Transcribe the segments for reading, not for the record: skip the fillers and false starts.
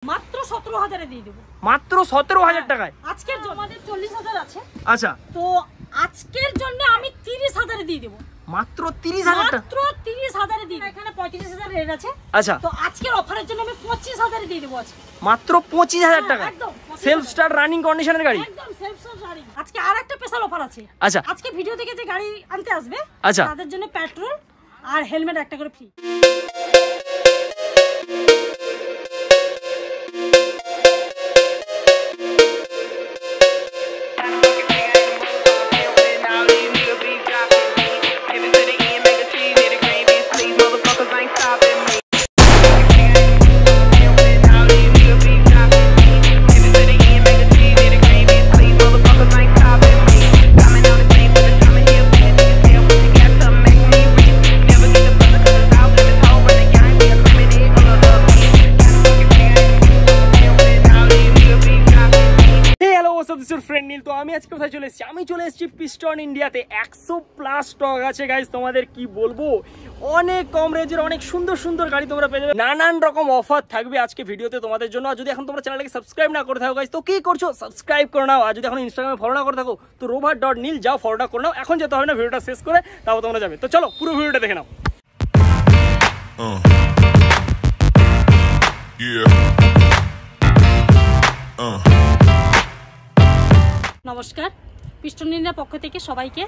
মাত্র 17,000 এ দিয়ে দেব। মাত্র 17,000 টাকায়? আজকের জন্য আমাদের 40,000 আছে। আচ্ছা, তো আজকের জন্য আমি 30,000 এ দিয়ে দেব। মাত্র 30,000 টাকা? মাত্র 30,000 এ দিয়ে। এখানে 35,000 রেট আছে। আচ্ছা, তো আজকের অফারের জন্য আমি 25,000 এ দিয়ে দেব আজকে। মাত্র 25,000 টাকা? একদম সেলফ স্টার্ট রানিং কন্ডিশনের গাড়ি? একদম সেলফ স্টার্ট রানিং। আজকে আরেকটা স্পেশাল অফার আছে। আচ্ছা, আজকে ভিডিও দেখে যে গাড়ি আনতে আসবে আচ্ছা, তাদের জন্য পেট্রোল আর হেলমেট একটা করে ফ্রি। তো আমি আজকে কোথায় চলে এসেছি? আমি চলে এসেছি পিস্টন ইন্ডিয়াতে। 100+ স্টক আছে গাইস, তোমাদের কি বলবো, অনেক কম রেঞ্জের অনেক সুন্দর সুন্দর গাড়ি তোমরা পেয়ে যাবে। নানান রকম অফার থাকবে আজকে ভিডিওতে তোমাদের জন্য। আর যদি এখন তোমরা চ্যানেলটাকে সাবস্ক্রাইব না করে থাকো গাইস, তো কি করছো? সাবস্ক্রাইব করে নাও। আর যদি এখন ইনস্টাগ্রামে ফলো না করে থাকো তো rover.nil যাও, ফলোটা করে নাও। এখন যেতে হবে না, ভিডিওটা শেষ করে তাও তোমরা যাবে। তো চলো পুরো ভিডিওটা দেখে নাও। নমস্কার, পিস্টন ইন্ডিয়ার পক্ষ থেকে সবাইকে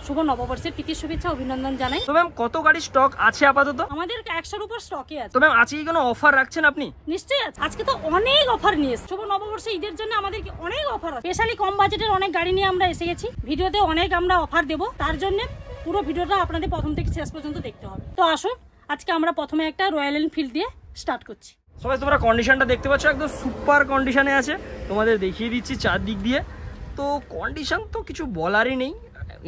শুভ নববর্ষের প্রীতি শুভেচ্ছা অভিনন্দন জানাই। তো ম্যাম, কত গাড়ি স্টক আছে আপাতত? আমাদের 100-র উপর স্টকে আছে। তো ম্যাম, আজকে কি কোনো অফার রাখছেন আপনি? নিশ্চয়ই আছে। আজকে তো অনেক অফার নিয়ে এসেছি। শুভ নববর্ষে ঈদের জন্য আমাদের অনেক অফার আছে। স্পেশালি কম বাজেটের অনেক গাড়ি নিয়ে আমরা এসে গেছি। ভিডিওতে অনেক আমরা অফার দেব, তার জন্য পুরো ভিডিওটা আপনাদের প্রথম থেকে শেষ পর্যন্ত দেখতে হবে। তো আসুন, আজকে আমরা প্রথমে একটা রয়্যাল এনফিল্ড দিয়ে স্টার্ট করছি। সবাই তোমরা কন্ডিশনটা দেখতে পাচ্ছ, একদম সুপার কন্ডিশনে আছে। তোমাদের দেখিয়ে দিচ্ছি চারদিক দিয়ে। তো কন্ডিশন তো কিছু বলারই নেই,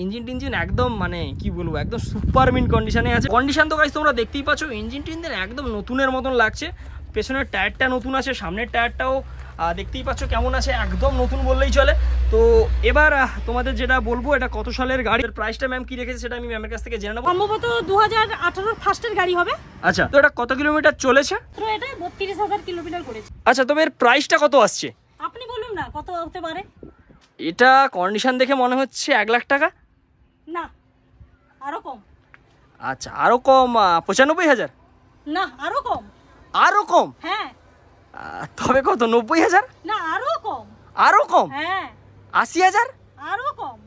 ইঞ্জিন একদম মানে কি বলবো, একদম সুপার মিন কন্ডিশনে আছে। কন্ডিশন তো গাইস তোমরা দেখতেই পাচ্ছ, ইঞ্জিন একদম নতুনের মতন লাগছে। পেছনের টায়ারটা নতুন আছে, সামনের টায়ারটাও দেখতেই পাচ্ছ কেমন আছে, একদম নতুন বললেই চলে। তো এবার তোমাদের যেটা বলবো, এটা কত সালের গাড়ির প্রাইসটা ম্যাম কি রেখেছে সেটা আমি ম্যামের কাছ থেকে জেনে নেবো। সম্ভবত 2018 ফার্স্টের গাড়ি হবে। আচ্ছা, তো এটা কত কিলোমিটার চলেছে? তো এটা 32,000 কিলোমিটার করেছে। আচ্ছা, তবে এর প্রাইসটা কত আসছে আপনি বলুন না, কত হতে পারে? এটা কন্ডিশন দেখে মনে হচ্ছে 1 লাখ টাকা। না, আরো কম। আচ্ছা, আরো কম? 95,000? না, আরো কম। আরো কম? হ্যাঁ। তবে কত? 90,000? না, আরো কম। আরো কম? হ্যাঁ। 80,000? আরো কম।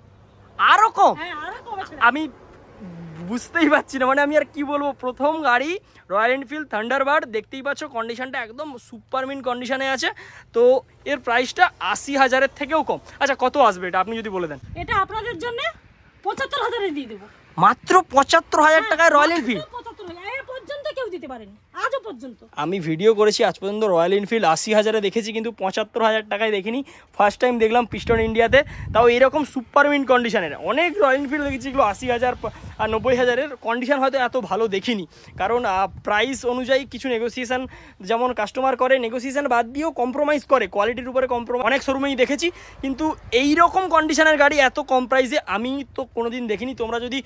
আরো কম? হ্যাঁ, আরো কম। আমি বুঝতেই পারছি না, মানে আমি আর কি বলবো। প্রথম গাড়ি রয়্যাল এনফিল্ড থান্ডারবার্ড, দেখতেই পাচ্ছ কন্ডিশনটা একদম সুপার মিন কন্ডিশনে আছে। তো এর প্রাইসটা 80,000-এর থেকেও কম। আচ্ছা, কত আসবে এটা আপনি যদি বলে দেন? এটা আপনাদের জন্য 75,000 দিয়ে দেবো। মাত্র 75,000 টাকায় রয়্যাল এনফিল্ড? পর্যন্ত কেউ দিতে পারেনি আজও পর্যন্ত। আমি ভিডিও করেছি আজ পর্যন্ত রয়্যাল এনফিল্ড 80,000-এ দেখেছি, কিন্তু 75,000 টাকায় দেখিনি। ফার্স্ট টাইম দেখলাম পিস্টন ইন্ডিয়াতে, তাও এরকম সুপার মিন কন্ডিশনের। অনেক রয়্যাল এনফিল্ড দেখেছি যেগুলো 80,000 আর 90,000-এর কন্ডিশন হয়তো এত ভালো দেখিনি, কারণ প্রাইস অনুযায়ী কিছু নেগোসিয়েশন যেমন কাস্টমার করে, নেগোসিয়েশন বাদ দিয়েও কম্প্রোমাইজ করে, কোয়ালিটির উপরে কম্প্রোমাইজ অনেক শোরুমেই দেখেছি। কিন্তু এইরকম কন্ডিশনের গাড়ি এত কম প্রাইসে আমি তো কোনোদিন দেখিনি। তোমরা যদি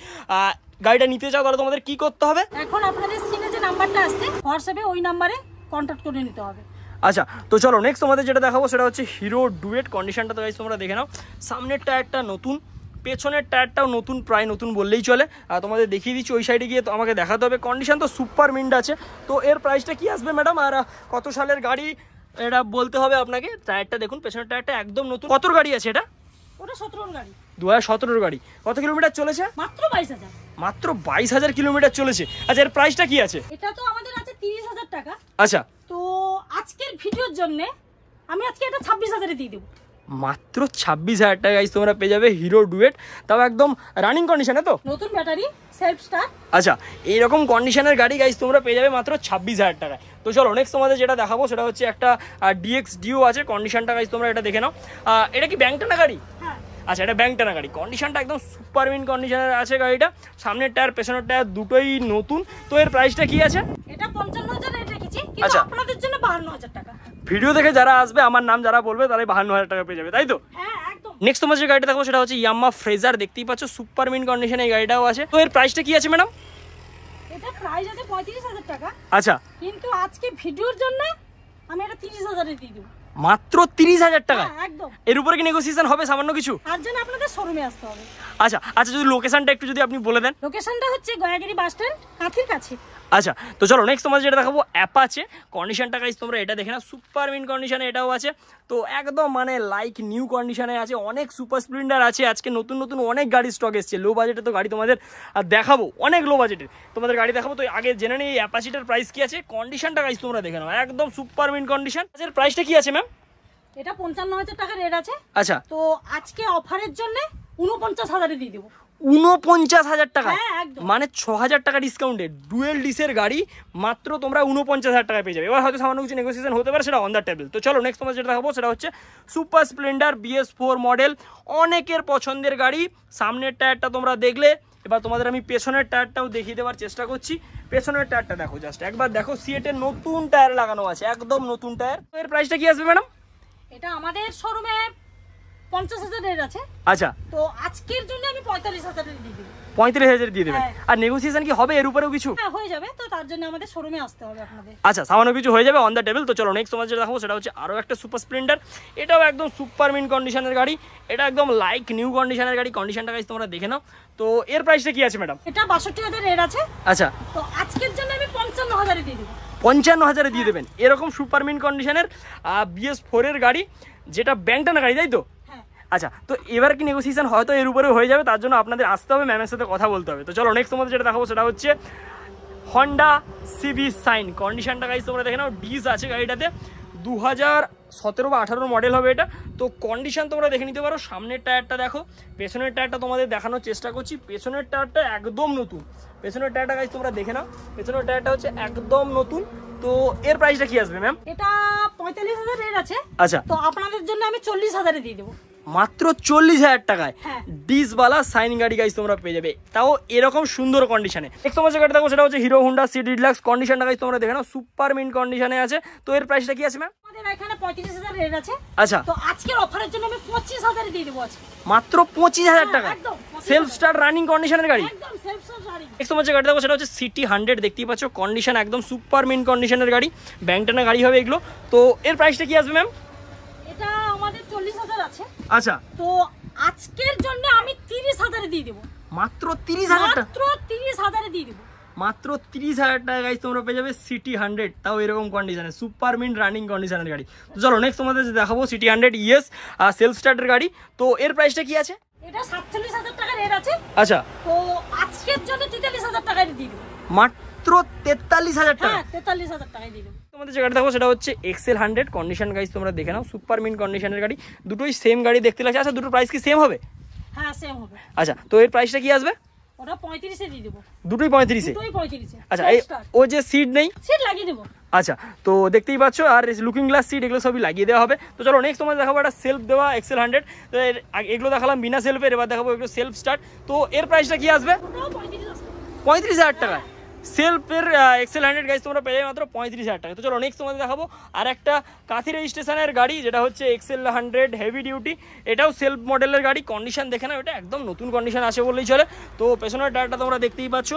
গাড়িটা নিতে চাও তাহলে তোমাদের কি করতে হবে? এখন আপনাদের স্ক্রিনে যে নাম্বারটা আসছে হোয়াটসঅ্যাপে, ওই নাম্বারে কন্ট্যাক্ট করে নিতে হবে। আচ্ছা, তো চলো নেক্সট তোমাদের যেটা দেখাবো সেটা হচ্ছে হিরো ডুয়েট। কন্ডিশনটা তো গাইস তোমরা দেখে নাও, সামনের টায়ারটা নতুন, পেছনের টায়ারটাও নতুন, প্রায় নতুন বললেই চলে। আর তোমাদের দেখিয়ে দিচ্ছি, ওই সাইডে গিয়ে তো আমাকে দেখাতে হবে। কন্ডিশন তো সুপার মিন্ড আছে। তো এর প্রাইসটা কি আসবে ম্যাডাম, আর কত সালের গাড়ি এটা বলতে হবে আপনাকে। টায়ারটা দেখুন, পেছনের টায়ারটা একদম নতুন। কত গাড়ি আছে এটা? ওটা 17 গাড়ি। 2017 গাড়ি। কত কিলোমিটার চলেছে? মাত্র 22,000। মাত্র 22,000 কিলোমিটার চলেছে। আচ্ছা, এর প্রাইসটা কি আছে? এটা তো আমাদের আছে 30,000 টাকা। আচ্ছা, তো আজকের ভিডিওর জন্য আমি আজকে এটা 26,000-এ দিয়ে দেবো। মাত্র 26,000 টাকা গাইস তোমরা পেয়ে যাবে হিরো ডুয়েট, তাও একদম রানিং কন্ডিশনে। তো নতুন ব্যাটারি, সেলফ স্টার্ট। আচ্ছা, এইরকম কন্ডিশনের গাড়ি গাইস তোমরা পেয়ে যাবে মাত্র 26,000 টাকায়। তো চলো নেক্সট তোমাদের যেটা দেখাবো সেটা হচ্ছে একটা ডিএক্স ডিও আছে। কন্ডিশনটা গাইস তোমরা এটা দেখে নাও। এটা কি ব্যাংক টানা গাড়ি? হ্যাঁ। আচ্ছা, এটা ব্যাংক টানা গাড়ি। কন্ডিশনটা একদম সুপার মিন কন্ডিশনের আছে গাড়িটা। সামনের টায়ার পেছনের টায়ার দুটোই নতুন। তো এর প্রাইসটা কি আছে? এটা 55,000 রেট রেখেছি, কিন্তু আপনাদের জন্য 52,000 টাকা। ভিডিও দেখে যারা আসবে, আমার নাম যারা বলবে, তারাই 52,000 টাকা পেয়ে যাবে, তাই তো? হ্যাঁ, একদম। নেক্সট তোমার যে গাড়িটা দেখো সেটা হচ্ছে ইয়ামাহা ফ্রেজার। দেখতেই পাচ্ছ সুপার মিন কন্ডিশনে এই গাড়িটাও আছে। তো এর প্রাইসটা কি আছে ম্যাডাম? এটা প্রাইস আছে 35,000 টাকা। আচ্ছা, কিন্তু আজকে ভিডিওর জন্য আমি এটা 30,000 দিয়ে দেব। মাত্র 30,000 টাকা? একদম। এর উপরে কি নেগোসিয়েশন হবে সামান্য কিছু? তার জন্য আপনাদের শোরুমে আসতে হবে। আচ্ছা আচ্ছা, যদি লোকেশনটা একটু যদি আপনি বলে দেন। লোকেশনটা হচ্ছে গয়াগিরি বাস স্ট্যান্ড, কাঁথির কাছে। আচ্ছা, তো চলো নেক্সট তোমাদের যেটা দেখাবো অ্যাপাচে। কন্ডিশনটা গাইস তোমরা এটা দেখে না, সুপার মিন কন্ডিশনে এটাও আছে। তো একদম মানে লাইক নিউ কন্ডিশনে আছে, অনেক সুপার স্প্লেন্ডার আছে। আজকে নতুন নতুন অনেক গাড়ি স্টক এসছে। লো বাজেটে তো গাড়ি তোমাদের দেখাবো, অনেক লো বাজেটের তোমাদের গাড়ি দেখাবো। তো আগে জেনে নিই এই অ্যাপাচিটার প্রাইস কি আছে। কন্ডিশনটা গাইস তোমরা দেখে নাও, একদম সুপার মিন কন্ডিশন। এর প্রাইসটা কি আছে ম্যাম? এটা 55,000 টাকা রেট আছে। আচ্ছা, তো আজকে অফারের জন্য 49,000 দিয়ে দেব। 49,000 টাকা? একদম। মানে 6,000 টাকা ডিসকাউন্টে ডুয়েল ডিসের গাড়ি মাত্র তোমরা 49,000 টাকায় পেয়ে যাবে। এবার হয়তো সামান্য কিছু নেগোসিয়েশন হতে পারে, সেটা অন দ্য টেবিল। তো চলো নেক্সট তোমাদের যেটা দেখাবো সেটা হচ্ছে সুপার স্প্লেন্ডার BS4 মডেল, অনেকের পছন্দের গাড়ি। সামনের টায়ারটা তোমরা দেখলে, এবার তোমাদের আমি পেছনের টায়ারটাও দেখিয়ে দেওয়ার চেষ্টা করছি। পেছনের টায়ারটা দেখো, জাস্ট একবার দেখো, সিএটের নতুন টায়ার লাগানো আছে, একদম নতুন টায়ার। তো এর প্রাইসটা কি আসবে ম্যাডাম? এটা আমাদের শোরুমে 50,000 রেট আছে। আচ্ছা, তো আজকের জন্য আমি 45,000 দিয়ে দেব। 35,000 দিয়ে দেবেন? আর নেগোসিয়েশন কি হবে এর উপরেও কিছু? হ্যাঁ, হয়ে যাবে। তো তার জন্য আমাদের শোরুমে আসতে হবে আপনাদের। আচ্ছা, সামান্য কিছু হয়ে যাবে অন দ্য টেবিল। তো চলো নেক্সট তোমাদের যেটা দেখাবো সেটা হচ্ছে আরও একটা সুপার স্প্লেন্ডার। এটাও একদম সুপার মিন কন্ডিশনের গাড়ি, এটা একদম লাইক নিউ কন্ডিশনের গাড়ি। কন্ডিশনটা গাইস তোমরা দেখে নাও। তো এর প্রাইসটা কি আছে ম্যাডাম? এটা 62,000 রেট আছে। আচ্ছা, তো আজকের জন্য আমি 55,000 দিয়ে দেব। 55,000 দিয়ে দেবেন? এরকম সুপার মিন কন্ডিশনের BS4 এর গাড়ি, যেটা ব্যাংকটানা গাড়ি, তাই তো? আচ্ছা, তো এবার কি নেগোসিয়েশন হয়তো এর উপরে হয়ে যাবে, তার জন্য আপনাদের আসতে হবে, ম্যামের সাথে কথা বলতে হবে। তো চলো নেক্সট তোমাদের যেটা দেখাবো সেটা হচ্ছে হন্ডা সিবি সাইন। কন্ডিশনটা গাইস তোমরা দেখে নাও, ডিস আছে গাড়িটাতে, 2017 বা 18 মডেল হবে এটা। তো কন্ডিশন তোমরা দেখে নিতে পারো। সামনের টায়ারটা দেখো, পেছনের টায়ারটা তোমাদের দেখানোর চেষ্টা করছি। পেছনের টায়ারটা একদম নতুন। পেছনের টায়ারটা গাইস তোমরা দেখে নাও, পেছনের টায়ারটা হচ্ছে একদম নতুন। তো এর প্রাইসটা কি আসবে ম্যাম? এটা 45,000 রেট আছে। আচ্ছা, তো আপনাদের জন্য আমি 40,000 দিয়ে দেব। মাত্র 40,000 টাকায় ডিসওয়ালা সাইন গাড়ি গাইস তোমরা পেয়ে যাবে, তাও এরকম সুন্দর কন্ডিশনে। নেক্সট তোমার যে গাড়ি দেখো সেটা হচ্ছে হিরো হোন্ডা সিটি ডিলাক্স। কন্ডিশনটা গাইস তোমরা দেখে নাও, সুপার মিন কন্ডিশনে আছে। তো এর প্রাইসটা কি আছে ম্যাম? আমাদের এখানে 35,000 রেট আছে। আচ্ছা, তো আজকের অফারের জন্য আমি 25,000 দিয়ে দেব আজকে। মাত্র 25,000 টাকা? একদম সেলফ স্টার্ট রানিং কন্ডিশনের গাড়ি। একদম সেলফ স্টার্ট গাড়ি। নেক্সট তোমার যে গাড়ি দেখো সেটা হচ্ছে সিটি 100। দেখতেই পাচ্ছ কন্ডিশন একদম সুপার মিন কন্ডিশনের গাড়ি, ব্যাংকটানা গাড়ি হবে এগুলো। তো এর প্রাইসটা কি আসবে ম্যাম? এটা আমাদের 40,000 আছে। আচ্ছা, তো আজকের জন্য আমি 30,000 দিয়ে দেব। মাত্র 30,000 টাকা? মাত্র 30,000 দিয়ে দেব। মাত্র 30,000 টাকা গাইস তোমরা পেয়ে যাবে সিটি 100, তাও এরকম কন্ডিশনে, সুপার মিন রানিং কন্ডিশনের গাড়ি। তো চলো নেক্সট তোমাদের দেখাবো সিটি 100 ইএস সেলফ স্টার্টের গাড়ি। তো এর প্রাইসটা কি আছে? এটা 47,000 টাকা রেট আছে। আচ্ছা, তো আজকের জন্য 43,000 টাকা দিয়ে দেব। মাত্র 43,000 টাকা? হ্যাঁ, 43,000 টাকা দিয়ে দেব। তোমাদের যে গাড়ি দেখো সেটা হচ্ছে XL 100। কন্ডিশন গাইস তোমরা দেখে নাও, সুপার মিন কন্ডিশনের গাড়ি। দুটোই সেম গাড়ি দেখতে লাগছে। আচ্ছা, দুটোর প্রাইস কি সেম হবে? হ্যাঁ, সেম হবে। আচ্ছা, তো এর প্রাইসটা কি আসবে? ওটা 35 এ দিয়ে দেব। দুটোই 35 এ? দুটোই 35 এ। আচ্ছা, এই ও যে সিট নেই, সিট লাগিয়ে দেব। আচ্ছা, তো দেখতেই পাচ্ছ, আর লুকিং গ্লাস সিট এগুলো সবই লাগিয়ে দেওয়া হবে। তো চলো নেক্সট তোমাদের দেখাবো একটা সেলফ দেওয়া XL 100। তো এগুলো দেখালাম বিনা সেলফের, এবার দেখাবো এগুলো সেলফ স্টার্ট। তো এর প্রাইসটা কি আসবে? ওটাও 35 আসবে। 35,000 টাকা সেলফের XL 100 গাইস তোমরা পেয়ে যাবে মাত্র 35,000 টাকা। তো চলো নেক্সট তোমাদের দেখাবো আর একটা কাঁথি রেজিস্ট্রেশনের গাড়ি, যেটা হচ্ছে XL 100 হেভি ডিউটি। এটাও সেলফ মডেলের গাড়ি। কন্ডিশন দেখে নাও, এটা একদম নতুন কন্ডিশন আছে বললেই চলে। তো পেছনের টায়ারটা তোমরা দেখতেই পাচ্ছ,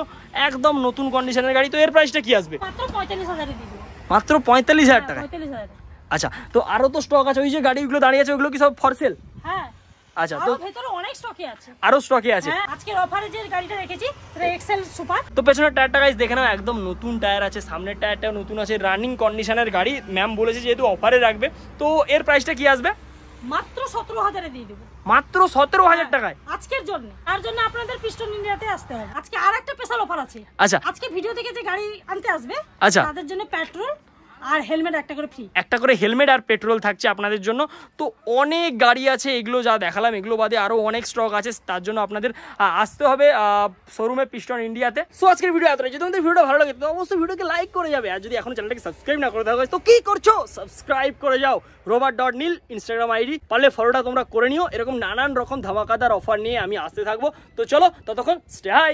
একদম নতুন কন্ডিশনের গাড়ি। তো এর প্রাইসটা কি আসবে? মাত্র 45,000 দিয়ে দেব। মাত্র 45,000 টাকা? 45,000। আচ্ছা, তো আরো তো স্টক আছে, ওই যে গাড়িগুলো দাঁড়িয়ে আছে ওগুলো কি সব ফর সেল? হ্যাঁ। আচ্ছা, তো ভিতরে অনেক স্টকে আছে। আরো স্টকে আছে? হ্যাঁ, আজকের অফারে যে গাড়িটা রেখেছি সেটা XL সুপার। তো পেছনের টায়ারটা গাইস দেখে নাও, একদম নতুন টায়ার আছে। সামনের টায়ারটাও নতুন আছে, রানিং কন্ডিশনের গাড়ি। ম্যাম বলেছে যেহেতু অফারে রাখবে। তো এর প্রাইসটা কি আসবে? মাত্র 17,000 দিয়ে দেব। মাত্র 17,000 টাকায় আজকের জন্য। তার জন্য আপনাদের পিস্টন ইন্ডিয়াতে আসতে হবে। আজকে আরেকটা স্পেশাল অফার আছে। আচ্ছা, আজকে ভিডিও থেকে যে গাড়ি আনতে আসবে, আচ্ছা, তাদের জন্য পেট্রোল আর হেলমেট একটা করে ফ্রি। একটা করে হেলমেট আর পেট্রোল থাকছে আপনাদের জন্য। তো অনেক গাড়ি আছে, এগুলো যা দেখালাম এগুলো বাদে আরো অনেক স্টক আছে। তার জন্য আপনাদের আসতে হবে শোরুমে পিস্টন ইন্ডিয়াতে। সো আজকের ভিডিও এতটাই। যদি তোমাদের ভিডিওটা ভালো লাগে তো অবশ্যই ভিডিওকে লাইক করে যাবে, আর যদি এখন চ্যানেলটাকে সাবস্ক্রাইব না করে থাকো তো কি করছো, সাবস্ক্রাইব করে যাও। rover.nil ইনস্টাগ্রাম আইডি, পারলে ফলোটা তোমরা করে নিও। এরকম নানান রকম ধামাকাদার অফার নিয়ে আমি আসতে থাকবো। তো চলো, ততক্ষণ স্টে হাই।